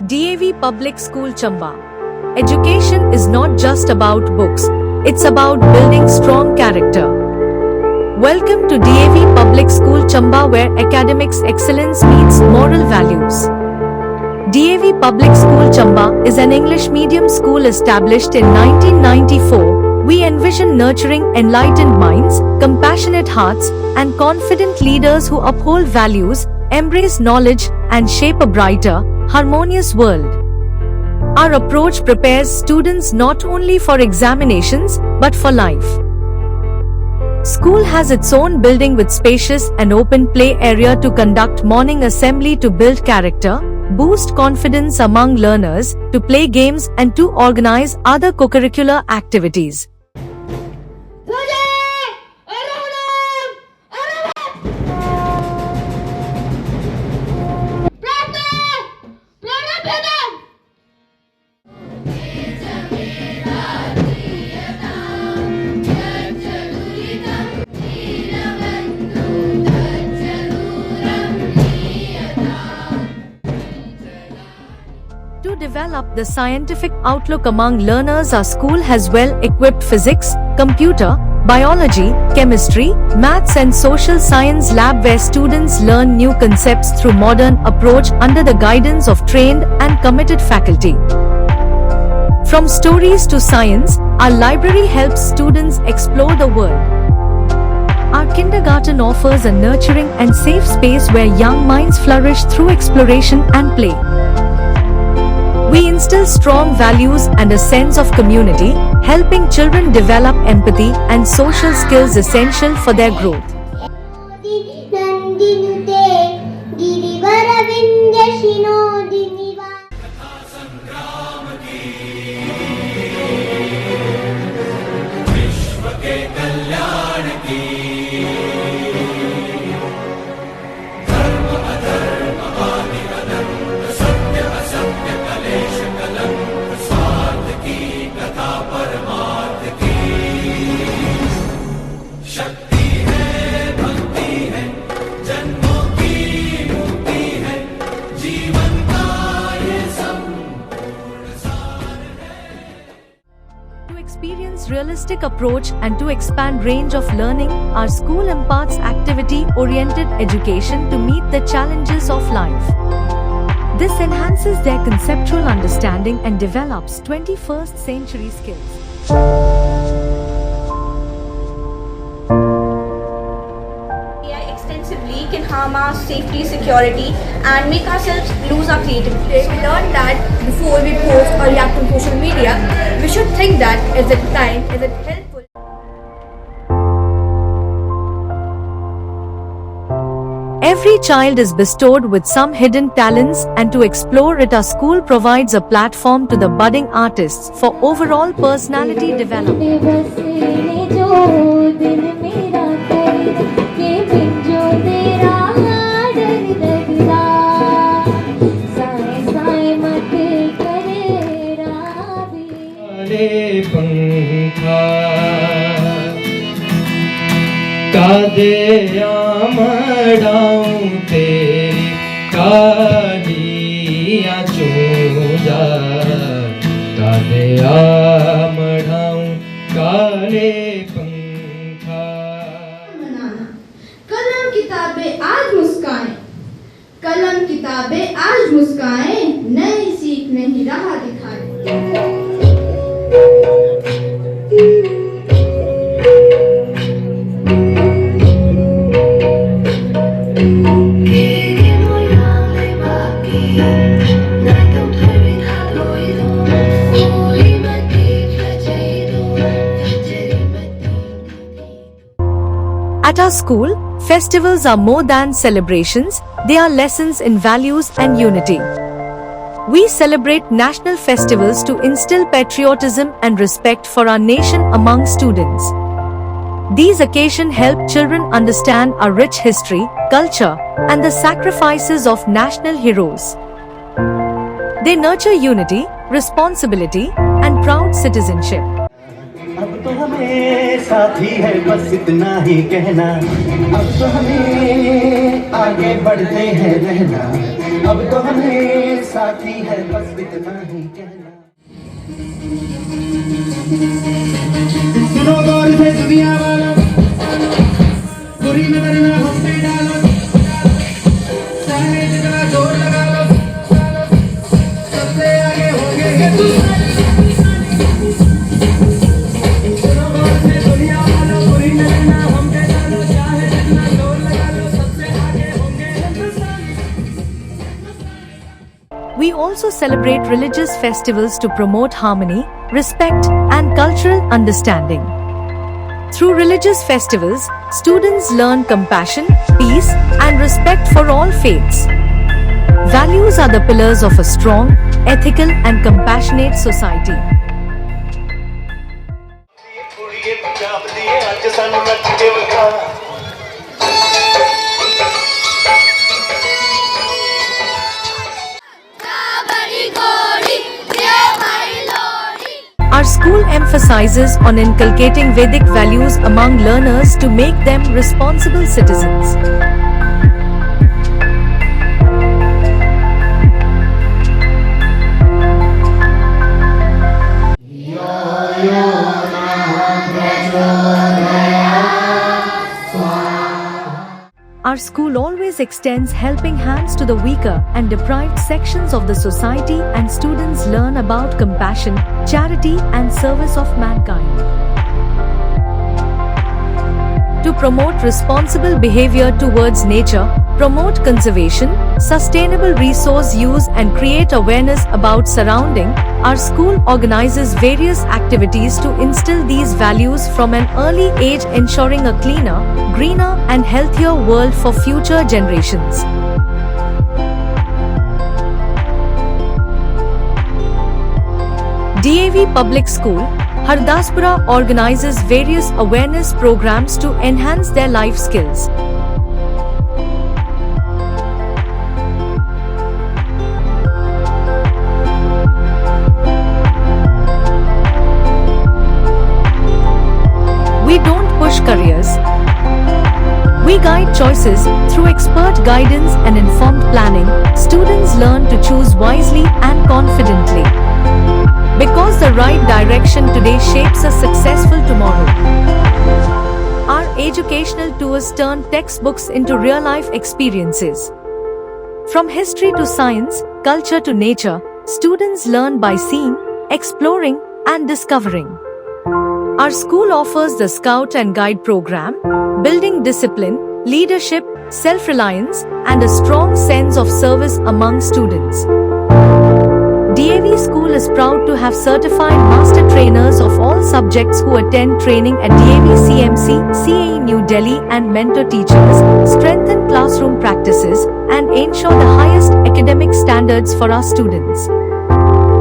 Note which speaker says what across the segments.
Speaker 1: DAV Public School Chamba. Education is not just about books, it's about building strong character. Welcome to DAV Public School Chamba, where academics excellence meets moral values. DAV Public School Chamba is an English medium school established in 1994. We envision nurturing enlightened minds, compassionate hearts, and confident leaders who uphold values, embrace knowledge, and shape a brighter, harmonious world. Our approach prepares students not only for examinations but for life. School has its own building with spacious and open play area to conduct morning assembly to build character, boost confidence among learners, to play games and to organize other co-curricular activities. To develop the scientific outlook among learners, our school has well-equipped physics, computer, biology, chemistry, maths and social science lab where students learn new concepts through modern approach under the guidance of trained and committed faculty. From stories to science, our library helps students explore the world. Our kindergarten offers a nurturing and safe space where young minds flourish through exploration and play. We instill strong values and a sense of community, helping children develop empathy and social skills essential for their growth. To experience realistic approach and to expand range of learning, our school imparts activity-oriented education to meet the challenges of life. This enhances their conceptual understanding and develops 21st century skills.
Speaker 2: Extensively can harm our safety, security, and make ourselves lose our creativity.
Speaker 3: We learned that before we post or react on social media, we should think that is it kind, is it helpful?
Speaker 1: Every child is bestowed with some hidden talents, and to explore it, our school provides a platform to the budding artists for overall personality development.
Speaker 4: कादे आमड़ाऊं तेरी कालिया चूजा कादे आमड़ाऊं काले पंखा
Speaker 5: मनाना कलम किताबें आज मुस्काएं, कलम किताबें आज मुस्काएं, नई सीख नहीं राह दिखाए।
Speaker 1: At our school, festivals are more than celebrations, they are lessons in values and unity. We celebrate national festivals to instill patriotism and respect for our nation among students. These occasions help children understand our rich history, culture, and the sacrifices of national heroes. They nurture unity, responsibility, and proud citizenship.
Speaker 6: अब तो हमें साथी है बस इतना ही कहना, अब तो हमें आगे बढ़ते हैं रहना। अब तो हमें साथी है बस इतना ही कहना। सुनो गौर से दुनिया वालों, बुरी नजर में हम पे डालो, चाहे जितना जोर लगा लो, सबसे आगे होंगे हिंदुस्तानी। सुनो गौर से दुनिया वालों, बुरी नजर में हम पे डालो, चाहे जितना जोर लगा लो, सबसे आगे होंगे हिंदुस्तानी।
Speaker 1: We also celebrate religious festivals to promote harmony, respect, and cultural understanding. Through religious festivals, students learn compassion, peace, and respect for all faiths. Values are the pillars of a strong, ethical, and compassionate society. Our school emphasizes on inculcating Vedic values among learners to make them responsible citizens. Our school always extends helping hands to the weaker and deprived sections of the society, and students learn about compassion, charity, and service of mankind. To promote responsible behavior towards nature, promote conservation, sustainable resource use, and create awareness about surrounding, our school organizes various activities to instill these values from an early age, ensuring a cleaner, greener, and healthier world for future generations. DAV Public School, Hardaspura organizes various awareness programs to enhance their life skills. We don't push careers. We guide choices. Through expert guidance and informed planning, students learn to choose wisely and confidently. Because the right direction today shapes a successful tomorrow. Our educational tours turn textbooks into real-life experiences. From history to science, culture to nature, students learn by seeing, exploring, and discovering. Our school offers the Scout and Guide program, building discipline, leadership, self-reliance, and a strong sense of service among students. DAV School is proud to have certified master trainers of all subjects who attend training at DAV CMC, CAE New Delhi, and mentor teachers, strengthen classroom practices, and ensure the highest academic standards for our students.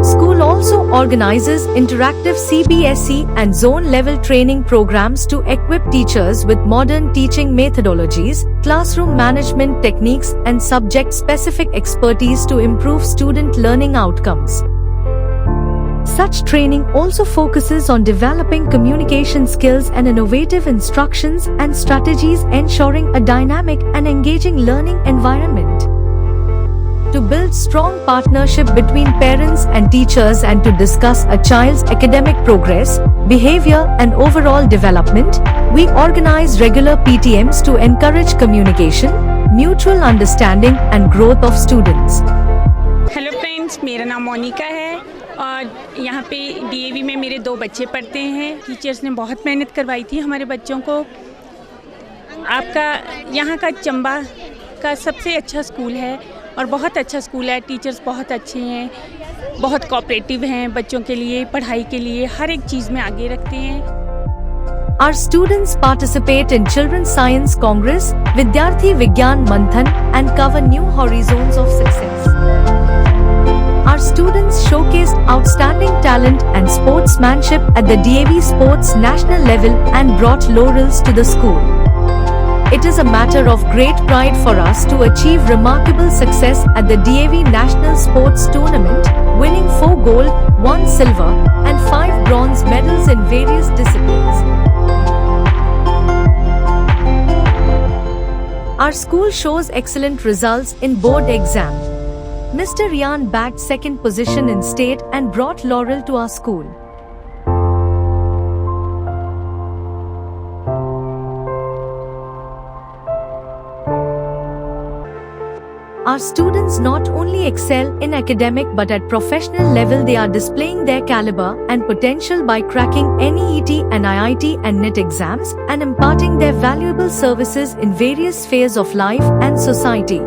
Speaker 1: School also organizes interactive CBSE and zone-level training programs to equip teachers with modern teaching methodologies, classroom management techniques, and subject-specific expertise to improve student learning outcomes. Such training also focuses on developing communication skills and innovative instructions and strategies, ensuring a dynamic and engaging learning environment. To build strong partnership between parents and teachers and to discuss a child's academic progress, behavior, and overall development, we organize regular PTMs to encourage communication, mutual understanding, and growth of students.
Speaker 7: Hello friends, मेरा नाम मोनिका है और यहाँ पे DAV में मेरे 2 बच्चे पढ़ते हैं। टीचर्स ने बहुत मेहनत करवाई थी हमारे बच्चों को। आपका यहाँ का चंबा का सबसे अच्छा स्कूल है और बहुत अच्छा स्कूल है। टीचर्स बहुत अच्छे हैं, बहुत कोऑपरेटिव हैं, बच्चों के लिए, पढ़ाई के लिए हर एक चीज़ में आगे रखते हैं।
Speaker 1: Our students participate in Children's Science Congress, Vidyarthi Vigyan Manthan, and cover new horizons of success. Our students showcased outstanding talent and sportsmanship at the DAV Sports National level and brought laurels to the school. It is a matter of great pride for us to achieve remarkable success at the DAV National Sports Tournament, winning 4 gold, 1 silver, and 5 bronze medals in various disciplines. Our school shows excellent results in board exam. Mr. Rian bagged second position in state and brought laurel to our school. Our students not only excel in academic but at professional level they are displaying their caliber and potential by cracking NEET and IIT and NET exams and imparting their valuable services in various spheres of life and society.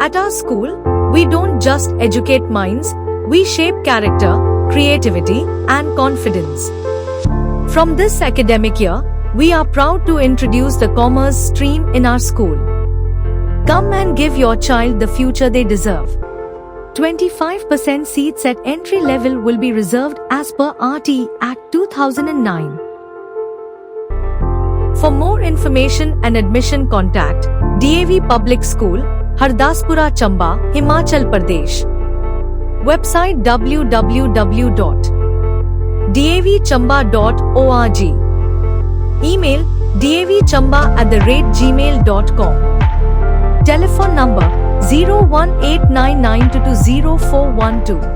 Speaker 1: At our school, we don't just educate minds, we shape character, creativity, and confidence. From this academic year, we are proud to introduce the commerce stream in our school. Come and give your child the future they deserve. 25% seats at entry level will be reserved as per RT Act 2009. For more information and admission contact DAV Public School, Hardaspura Chamba, Himachal Pradesh. Website www.davchamba.org. Email davchamba@gmail.com. Telephone number 01899220412.